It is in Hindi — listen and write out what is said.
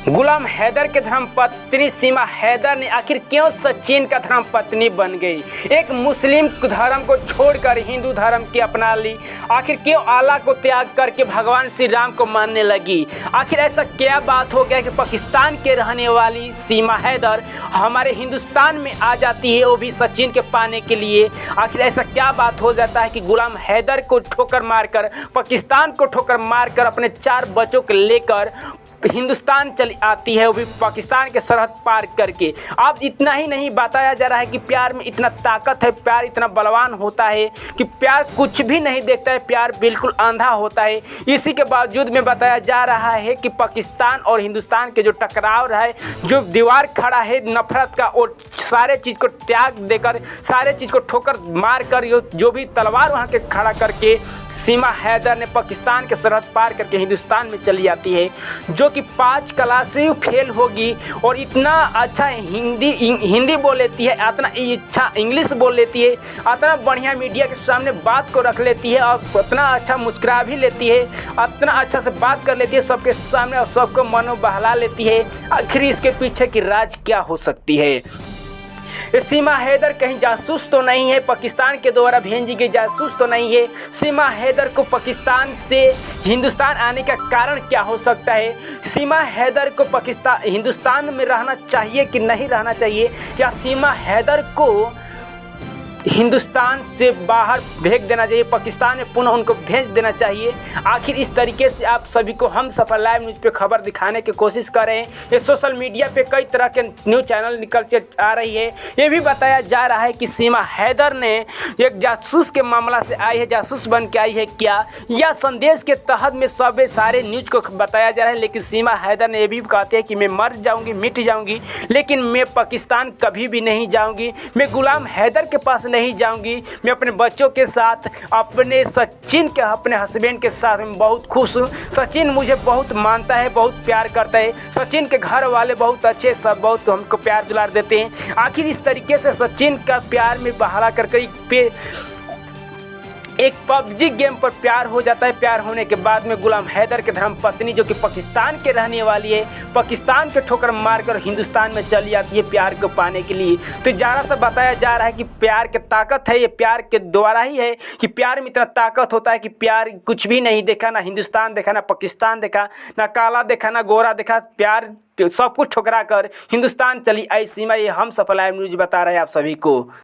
गुलाम हैदर के धर्मपत्नी सीमा हैदर ने आखिर क्यों सचिन का धर्मपत्नी बन गई? एक मुस्लिम धर्म को छोड़कर हिंदू धर्म की अपना ली। आखिर क्यों अल्लाह को त्याग करके भगवान श्री राम को मानने लगी? आखिर ऐसा क्या बात हो गया कि पाकिस्तान के रहने वाली सीमा हैदर हमारे हिंदुस्तान में आ जाती है, वो भी सचिन के पाने के लिए? आखिर ऐसा क्या बात हो जाता है कि गुलाम हैदर को ठोकर मारकर, पाकिस्तान को ठोकर मारकर अपने 4 बच्चों को लेकर हिंदुस्तान चली आती है, वो भी पाकिस्तान के सरहद पार करके। अब इतना ही नहीं बताया जा रहा है कि प्यार में इतना ताकत है, प्यार इतना बलवान होता है कि प्यार कुछ भी नहीं देखता है, प्यार बिल्कुल अंधा होता है। इसी के बावजूद में बताया जा रहा है कि पाकिस्तान और हिंदुस्तान के जो टकराव है, जो दीवार खड़ा है नफरत का, और सारे चीज़ को त्याग देकर, सारे चीज़ को ठोकर मार कर, जो भी तलवार वहाँ के खड़ा करके सीमा हैदर ने पाकिस्तान के सरहद पार करके हिंदुस्तान में चली आती है, जो कि 5 क्लास से फेल होगी और इतना अच्छा हिंदी बोल लेती है, इतना अच्छा इंग्लिश बोल लेती है, इतना बढ़िया मीडिया के सामने बात को रख लेती है और इतना अच्छा मुस्कुरा भी लेती है, इतना अच्छा से बात कर लेती है सबके सामने और सबको मनो बहला लेती है। आखिर इसके पीछे की राज क्या हो सकती है? सीमा हैदर कहीं जासूस तो नहीं है? पाकिस्तान के द्वारा भेजी गई जासूस तो नहीं है? सीमा हैदर को पाकिस्तान से हिंदुस्तान आने का कारण क्या हो सकता है? सीमा हैदर को हिंदुस्तान में रहना चाहिए कि नहीं रहना चाहिए, या सीमा हैदर को हिंदुस्तान से बाहर भेज देना चाहिए, पाकिस्तान में पुनः उनको भेज देना चाहिए? आखिर इस तरीके से आप सभी को हम सफल लाइव न्यूज़ पे खबर दिखाने की कोशिश कर रहे हैं। ये सोशल मीडिया पे कई तरह के न्यूज़ चैनल निकल के आ रही है। ये भी बताया जा रहा है कि सीमा हैदर ने एक जासूस के मामला से आई है, जासूस बन के आई है क्या, या संदेश के तहत में सब सारे न्यूज़ को बताया जा रहा है। लेकिन सीमा हैदर ने यह भी कहती है कि मैं मर जाऊँगी, मिट जाऊँगी, लेकिन मैं पाकिस्तान कभी भी नहीं जाऊँगी, मैं गुलाम हैदर के पास नहीं जाऊंगी, मैं अपने बच्चों के साथ, अपने सचिन के, अपने हस्बैंड के साथ मैं बहुत खुश हूँ। सचिन मुझे बहुत मानता है, बहुत प्यार करता है, सचिन के घर वाले बहुत अच्छे, सब बहुत हमको प्यार दुलार देते हैं। आखिर इस तरीके से सचिन का प्यार में बहारा करके एक पबजी गेम पर प्यार हो जाता है। प्यार होने के बाद में गुलाम हैदर के धर्मपत्नी, जो कि पाकिस्तान के रहने वाली है, पाकिस्तान के ठोकर मारकर हिंदुस्तान में चली आती है प्यार को पाने के लिए। तो ज़रा सा बताया जा रहा है कि प्यार की ताकत है, ये प्यार के द्वारा ही है कि प्यार में इतना ताकत होता है कि प्यार कुछ भी नहीं देखा, ना हिंदुस्तान देखा, ना पाकिस्तान देखा, ना काला देखा, ना गोरा देखा, प्यार सब कुछ ठुकरा कर हिंदुस्तान चली आई सीमा। ये हम सफल लाइव न्यूज़ बता रहे हैं आप सभी को।